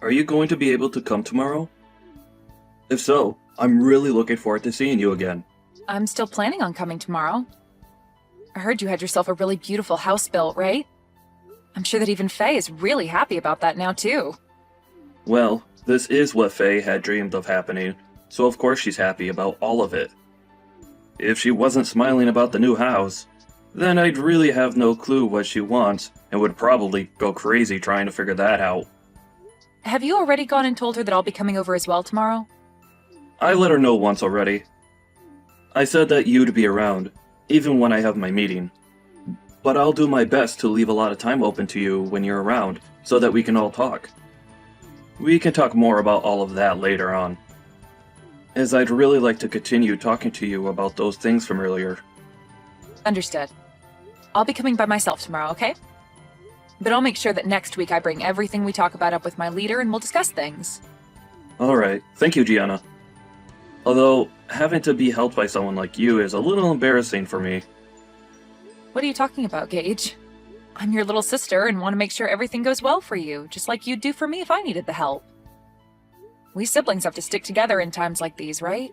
Are you going to be able to come tomorrow? If so, I'm really looking forward to seeing you again. I'm still planning on coming tomorrow. I heard you had yourself a really beautiful house built, right? I'm sure that even Faye is really happy about that now, too. Well, this is what Faye had dreamed of happening, so of course she's happy about all of it. If she wasn't smiling about the new house, then I'd really have no clue what she wants and would probably go crazy trying to figure that out. Have you already gone and told her that I'll be coming over as well tomorrow? I let her know once already. I said that you'd be around, even when I have my meeting. But I'll do my best to leave a lot of time open to you when you're around, so that we can all talk. We can talk more about all of that later on, as I'd really like to continue talking to you about those things from earlier. Understood. I'll be coming by myself tomorrow, okay? But I'll make sure that next week I bring everything we talk about up with my leader and we'll discuss things. Alright, thank you, Gianna. Although, having to be helped by someone like you is a little embarrassing for me. What are you talking about, Gage? I'm your little sister and want to make sure everything goes well for you, just like you'd do for me if I needed the help. We siblings have to stick together in times like these, right?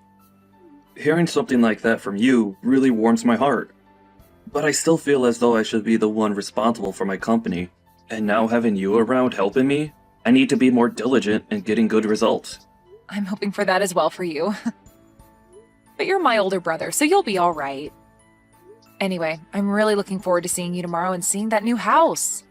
Hearing something like that from you really warms my heart. But I still feel as though I should be the one responsible for my company, and now having you around helping me, I need to be more diligent in getting good results. I'm hoping for that as well for you. But you're my older brother, so you'll be alright. Anyway, I'm really looking forward to seeing you tomorrow and seeing that new house.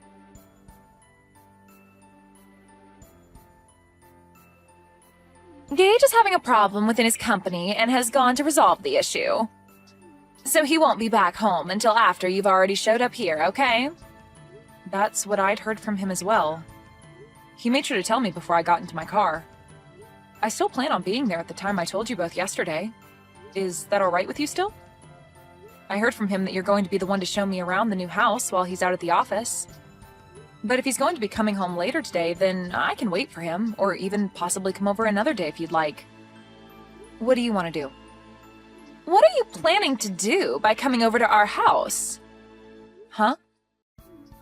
Gage is having a problem within his company and has gone to resolve the issue. So he won't be back home until after you've already showed up here, okay? That's what I'd heard from him as well. He made sure to tell me before I got into my car. I still plan on being there at the time I told you both yesterday. Is that alright with you still? I heard from him that you're going to be the one to show me around the new house while he's out at the office. But if he's going to be coming home later today, then I can wait for him, or even possibly come over another day if you'd like. What do you want to do? What are you planning to do by coming over to our house? Huh?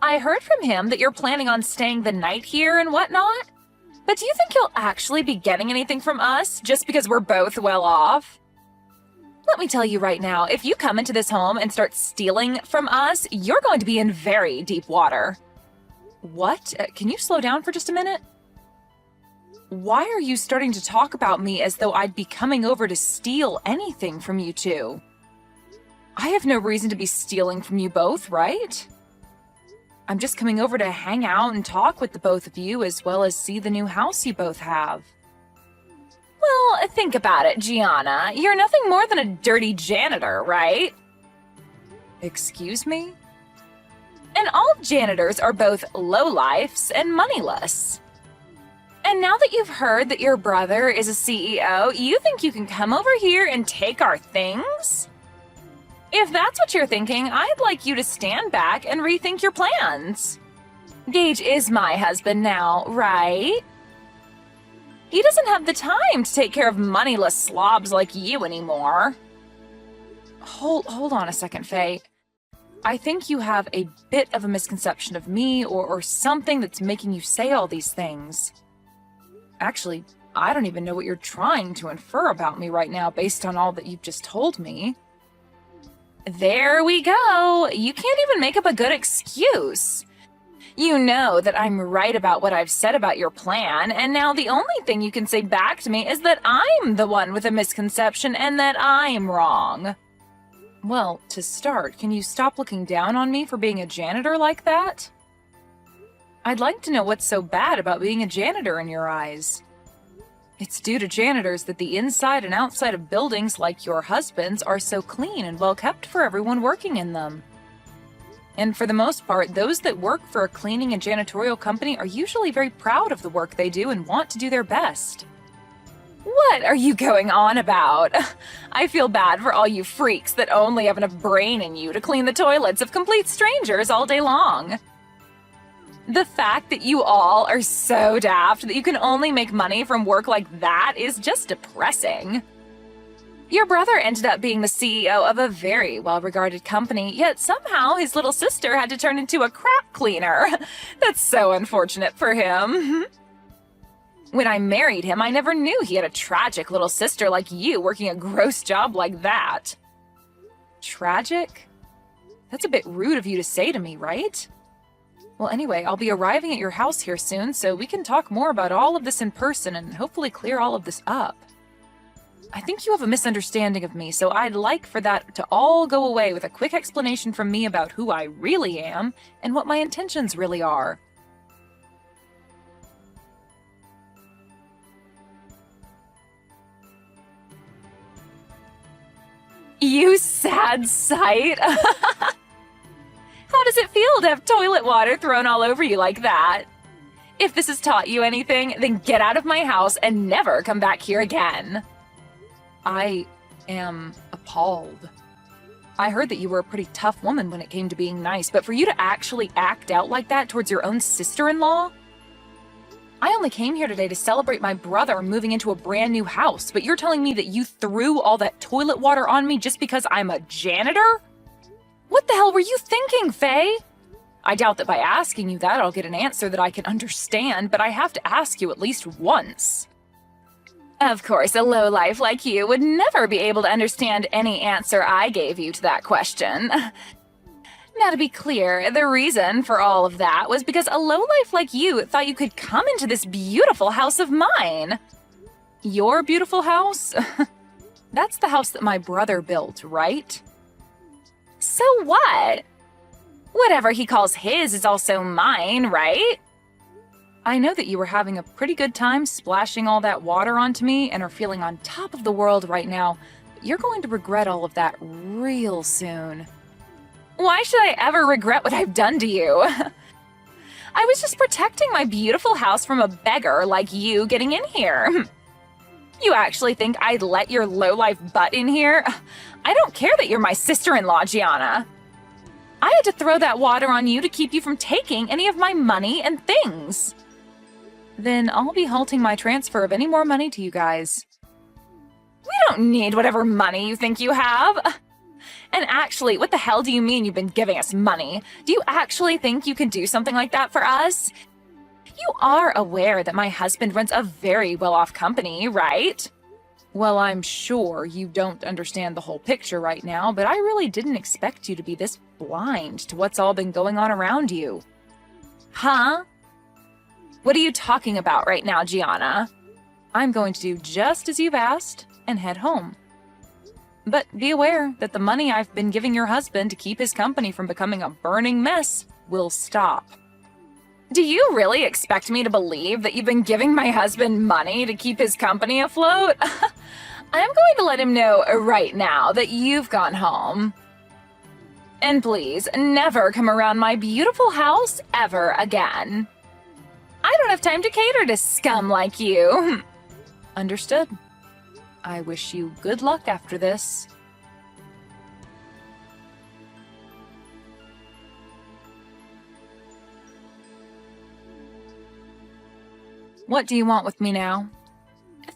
I heard from him that you're planning on staying the night here and whatnot. But do you think you'll actually be getting anything from us just because we're both well off? Let me tell you right now, if you come into this home and start stealing from us, you're going to be in very deep water. What? Can you slow down for just a minute? Why are you starting to talk about me as though I'd be coming over to steal anything from you two? I have no reason to be stealing from you both, right? I'm just coming over to hang out and talk with the both of you as well as see the new house you both have. Well, think about it, Gianna. You're nothing more than a dirty janitor, right? Excuse me? And all janitors are both lowlifes and moneyless. And now that you've heard that your brother is a CEO, you think you can come over here and take our things? If that's what you're thinking, I'd like you to stand back and rethink your plans. Gage is my husband now, right? He doesn't have the time to take care of moneyless slobs like you anymore. Hold on a second, Faye. I think you have a bit of a misconception of me or something that's making you say all these things. Actually, I don't even know what you're trying to infer about me right now based on all that you've just told me. There we go. You can't even make up a good excuse. You know that I'm right about what I've said about your plan, and now the only thing you can say back to me is that I'm the one with a misconception and that I'm wrong. Well, to start, can you stop looking down on me for being a janitor like that? I'd like to know what's so bad about being a janitor in your eyes. It's due to janitors that the inside and outside of buildings like your husband's are so clean and well kept for everyone working in them. And for the most part, those that work for a cleaning and janitorial company are usually very proud of the work they do and want to do their best. What are you going on about? I feel bad for all you freaks that only have enough brain in you to clean the toilets of complete strangers all day long. The fact that you all are so daft that you can only make money from work like that is just depressing. Your brother ended up being the CEO of a very well-regarded company, yet somehow his little sister had to turn into a crap cleaner. That's so unfortunate for him. When I married him, I never knew he had a tragic little sister like you working a gross job like that. Tragic? That's a bit rude of you to say to me, right? Well, anyway, I'll be arriving at your house here soon, so we can talk more about all of this in person and hopefully clear all of this up. I think you have a misunderstanding of me, so I'd like for that to all go away with a quick explanation from me about who I really am and what my intentions really are. You sad sight! How does it feel to have toilet water thrown all over you like that? If this has taught you anything, then get out of my house and never come back here again. I am appalled. I heard that you were a pretty tough woman when it came to being nice, but for you to actually act out like that towards your own sister-in-law? I only came here today to celebrate my brother moving into a brand new house, but you're telling me that you threw all that toilet water on me just because I'm a janitor? What the hell were you thinking, Faye? I doubt that by asking you that I'll get an answer that I can understand, but I have to ask you at least once. Of course, a lowlife like you would never be able to understand any answer I gave you to that question. Now, to be clear, the reason for all of that was because a lowlife like you thought you could come into this beautiful house of mine. Your beautiful house? That's the house that my brother built, right? So what? Whatever he calls his is also mine, right? I know that you were having a pretty good time splashing all that water onto me and are feeling on top of the world right now, but you're going to regret all of that real soon. Why should I ever regret what I've done to you? I was just protecting my beautiful house from a beggar like you getting in here. You actually think I'd let your lowlife butt in here? I don't care that you're my sister-in-law, Gianna. I had to throw that water on you to keep you from taking any of my money and things. Then I'll be halting my transfer of any more money to you guys. We don't need whatever money you think you have. And actually, what the hell do you mean you've been giving us money? Do you actually think you can do something like that for us? You are aware that my husband runs a very well-off company, right? Well, I'm sure you don't understand the whole picture right now, but I really didn't expect you to be this blind to what's all been going on around you. Huh? What are you talking about right now, Gianna? I'm going to do just as you've asked and head home. But be aware that the money I've been giving your husband to keep his company from becoming a burning mess will stop. Do you really expect me to believe that you've been giving my husband money to keep his company afloat? I'm going to let him know right now that you've gone home. And please, never come around my beautiful house ever again. I don't have time to cater to scum like you. Understood. I wish you good luck after this. What do you want with me now?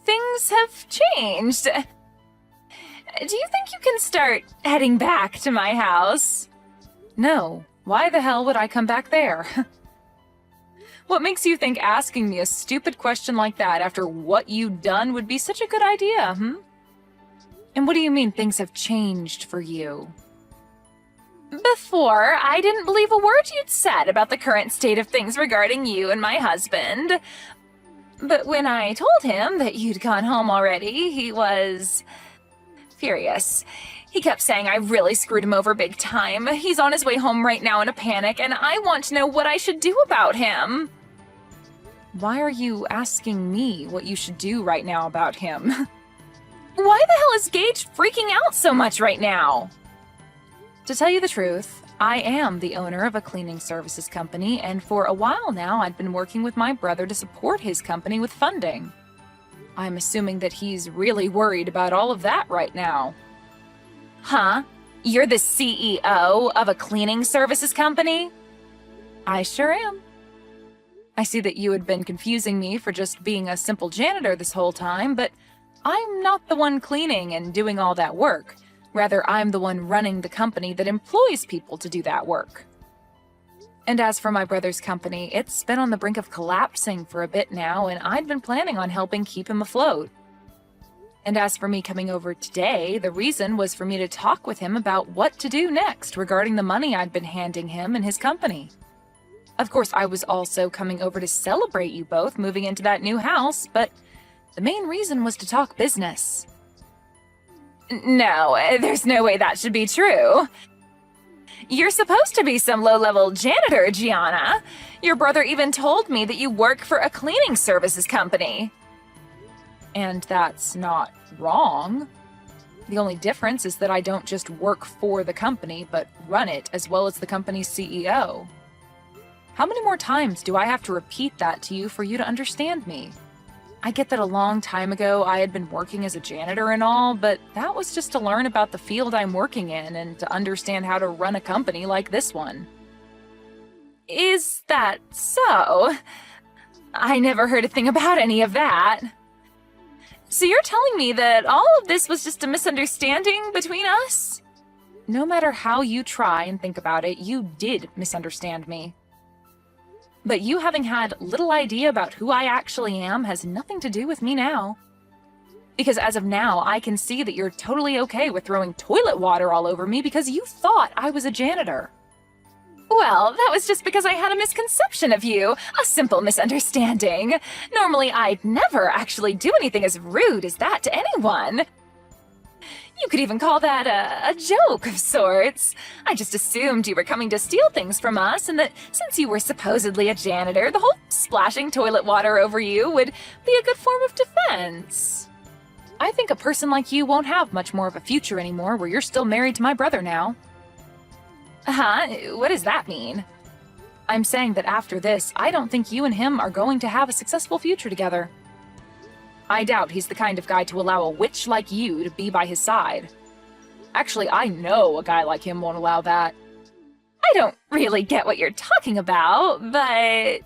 Things have changed. Do you think you can start heading back to my house? No. Why the hell would I come back there? What makes you think asking me a stupid question like that after what you've done would be such a good idea, And what do you mean things have changed for you? Before, I didn't believe a word you'd said about the current state of things regarding you and my husband. But when I told him that you'd gone home already, he was furious. He kept saying I really screwed him over big time. He's on his way home right now in a panic, and I want to know what I should do about him. Why are you asking me what you should do right now about him? Why the hell is Gage freaking out so much right now? To tell you the truth, I am the owner of a cleaning services company, and for a while now I'd been working with my brother to support his company with funding. I'm assuming that he's really worried about all of that right now. Huh? You're the CEO of a cleaning services company? I sure am. I see that you had been confusing me for just being a simple janitor this whole time, but I'm not the one cleaning and doing all that work. Rather, I'm the one running the company that employs people to do that work. And as for my brother's company, it's been on the brink of collapsing for a bit now, and I'd been planning on helping keep him afloat. And as for me coming over today, the reason was for me to talk with him about what to do next regarding the money I'd been handing him and his company. Of course, I was also coming over to celebrate you both moving into that new house, but the main reason was to talk business. No, there's no way that should be true. You're supposed to be some low-level janitor, Gianna. Your brother even told me that you work for a cleaning services company. And that's not wrong. The only difference is that I don't just work for the company, but run it as well as the company's CEO. How many more times do I have to repeat that to you for you to understand me? I get that a long time ago I had been working as a janitor and all, but that was just to learn about the field I'm working in and to understand how to run a company like this one. Is that so? I never heard a thing about any of that. So you're telling me that all of this was just a misunderstanding between us? No matter how you try and think about it, you did misunderstand me. But you having had little idea about who I actually am has nothing to do with me now. Because as of now, I can see that you're totally okay with throwing toilet water all over me because you thought I was a janitor. Well, that was just because I had a misconception of you. A simple misunderstanding. Normally, I'd never actually do anything as rude as that to anyone. You could even call that a joke of sorts. I just assumed you were coming to steal things from us, and that since you were supposedly a janitor, the whole splashing toilet water over you would be a good form of defense. I think a person like you won't have much more of a future anymore where you're still married to my brother now. Huh? What does that mean? I'm saying that after this, I don't think you and him are going to have a successful future together. I doubt he's the kind of guy to allow a witch like you to be by his side. Actually, I know a guy like him won't allow that. I don't really get what you're talking about, but...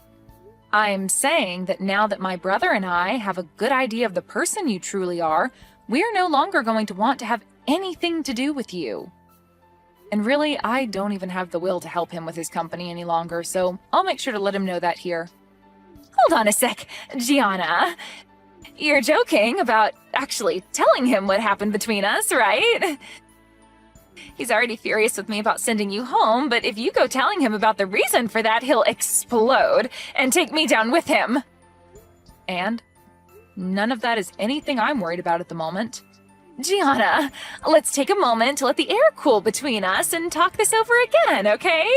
I'm saying that now that my brother and I have a good idea of the person you truly are, we're no longer going to want to have anything to do with you. And really, I don't even have the will to help him with his company any longer, so I'll make sure to let him know that here. Hold on a sec, Gianna. You're joking about actually telling him what happened between us, right? He's already furious with me about sending you home, but if you go telling him about the reason for that, he'll explode and take me down with him. And none of that is anything I'm worried about at the moment. Gianna, let's take a moment to let the air cool between us and talk this over again, okay?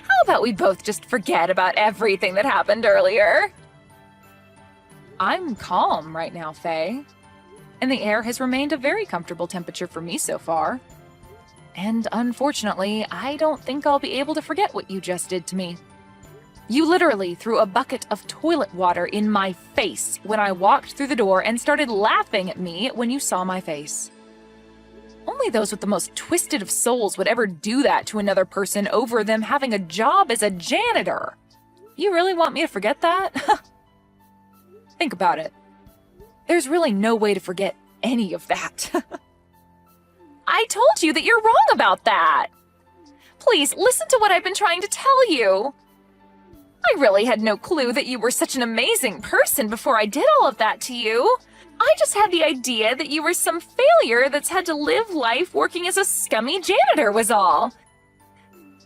How about we both just forget about everything that happened earlier? I'm calm right now, Faye. And the air has remained a very comfortable temperature for me so far. And unfortunately, I don't think I'll be able to forget what you just did to me. You literally threw a bucket of toilet water in my face when I walked through the door and started laughing at me when you saw my face. Only those with the most twisted of souls would ever do that to another person over them having a job as a janitor. You really want me to forget that? Think about it. There's really no way to forget any of that. I told you that you're wrong about that. Please, listen to what I've been trying to tell you. I really had no clue that you were such an amazing person before I did all of that to you. I just had the idea that you were some failure that's had to live life working as a scummy janitor was all.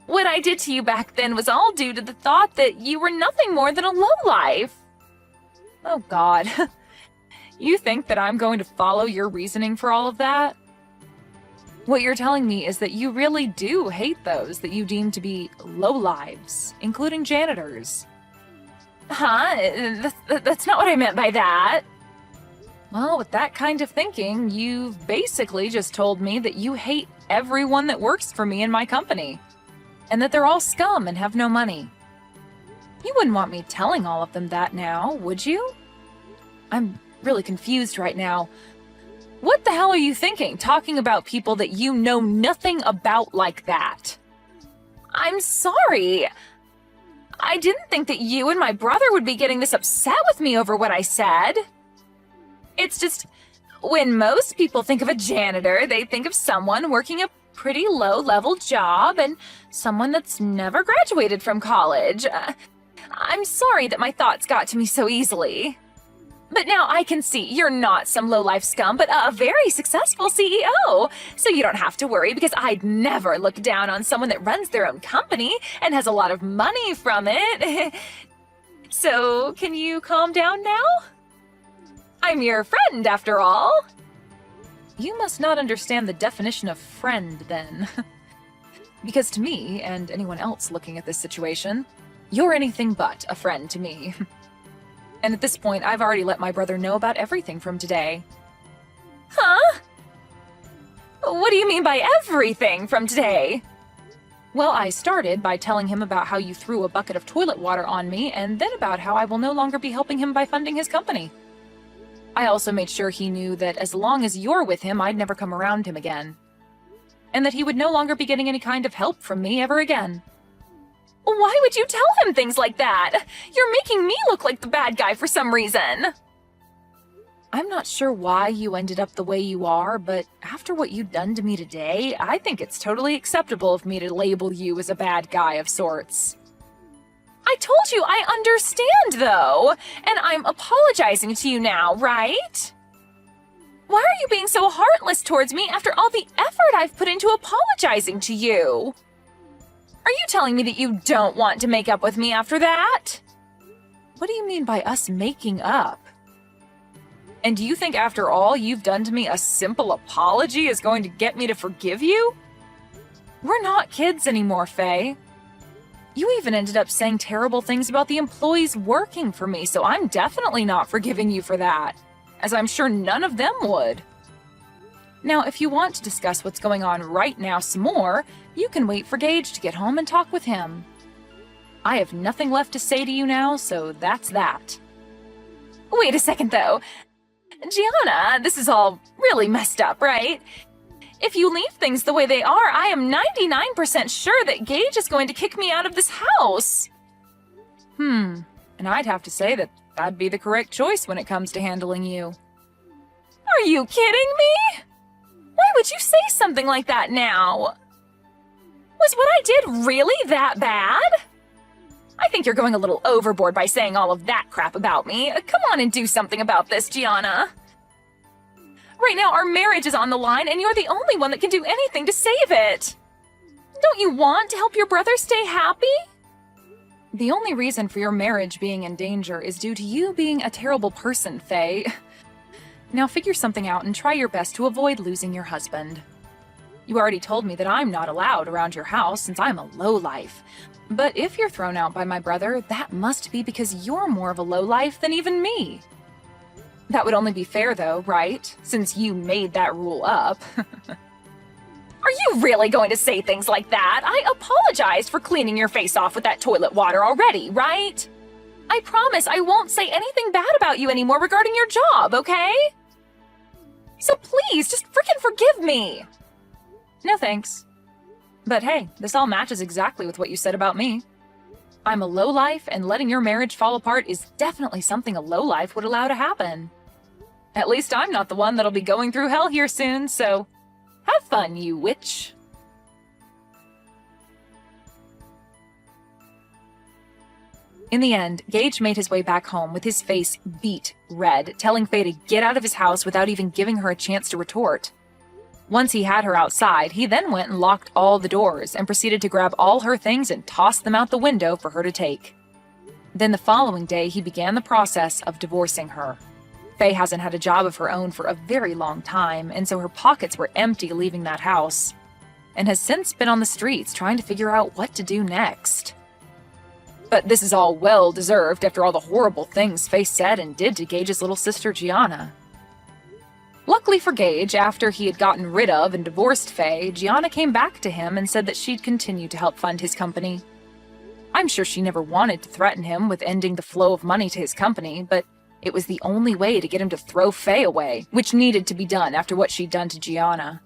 What I did to you back then was all due to the thought that you were nothing more than a lowlife. Oh God. You think that I'm going to follow your reasoning for all of that? What you're telling me is that you really do hate those that you deem to be lowlives, including janitors. Huh? That's not what I meant by that. Well, with that kind of thinking, you've basically just told me that you hate everyone that works for me in my company, and that they're all scum and have no money. You wouldn't want me telling all of them that now, would you? I'm really confused right now. What the hell are you thinking, talking about people that you know nothing about like that? I'm sorry. I didn't think that you and my brother would be getting this upset with me over what I said. It's just, when most people think of a janitor, they think of someone working a pretty low-level job and someone that's never graduated from college. I'm sorry that my thoughts got to me so easily. But now I can see you're not some low-life scum, but a very successful CEO. So you don't have to worry because I'd never look down on someone that runs their own company and has a lot of money from it. So can you calm down now? I'm your friend, after all. You must not understand the definition of friend, then. Because to me, and anyone else looking at this situation, you're anything but a friend to me. And at this point, I've already let my brother know about everything from today. Huh? What do you mean by everything from today? Well, I started by telling him about how you threw a bucket of toilet water on me, and then about how I will no longer be helping him by funding his company. I also made sure he knew that as long as you're with him, I'd never come around him again. And that he would no longer be getting any kind of help from me ever again. Why would you tell him things like that? You're making me look like the bad guy for some reason. I'm not sure why you ended up the way you are, but after what you've done to me today, I think it's totally acceptable of me to label you as a bad guy of sorts. I told you I understand, though, and I'm apologizing to you now, right? Why are you being so heartless towards me after all the effort I've put into apologizing to you? Are you telling me that you don't want to make up with me after that? What do you mean by us making up? And do you think after all you've done to me, a simple apology is going to get me to forgive you? We're not kids anymore, Faye. You even ended up saying terrible things about the employees working for me, so I'm definitely not forgiving you for that, as I'm sure none of them would. Now, if you want to discuss what's going on right now some more, you can wait for Gage to get home and talk with him. I have nothing left to say to you now, so that's that. Wait a second, though. Gianna, this is all really messed up, right? If you leave things the way they are, I am 99% sure that Gage is going to kick me out of this house. And I'd have to say that that'd be the correct choice when it comes to handling you. Are you kidding me? Why would you say something like that now? Was what I did really that bad? I think you're going a little overboard by saying all of that crap about me. Come on and do something about this, Gianna. Right now, our marriage is on the line, and you're the only one that can do anything to save it. Don't you want to help your brother stay happy? The only reason for your marriage being in danger is due to you being a terrible person, Faye. Now figure something out and try your best to avoid losing your husband. You already told me that I'm not allowed around your house since I'm a lowlife. But if you're thrown out by my brother, that must be because you're more of a lowlife than even me. That would only be fair though, right? Since you made that rule up. Are you really going to say things like that? I apologized for cleaning your face off with that toilet water already, right? I promise I won't say anything bad about you anymore regarding your job, okay? So please, just freaking forgive me. No thanks. But hey, this all matches exactly with what you said about me. I'm a lowlife, and letting your marriage fall apart is definitely something a lowlife would allow to happen. At least I'm not the one that'll be going through hell here soon, so have fun, you witch. In the end, Gage made his way back home with his face beet red, telling Faye to get out of his house without even giving her a chance to retort. Once he had her outside, he then went and locked all the doors and proceeded to grab all her things and toss them out the window for her to take. Then the following day, he began the process of divorcing her. Faye hasn't had a job of her own for a very long time, and so her pockets were empty leaving that house, and has since been on the streets trying to figure out what to do next. But this is all well-deserved after all the horrible things Faye said and did to Gage's little sister Gianna. Luckily for Gage, after he had gotten rid of and divorced Faye, Gianna came back to him and said that she'd continue to help fund his company. I'm sure she never wanted to threaten him with ending the flow of money to his company, but it was the only way to get him to throw Faye away, which needed to be done after what she'd done to Gianna.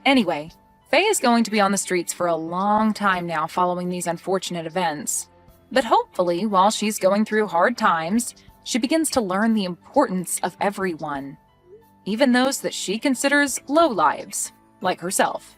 Anyway, Faye is going to be on the streets for a long time now following these unfortunate events. But hopefully, while she's going through hard times, she begins to learn the importance of everyone, even those that she considers low lives, like herself.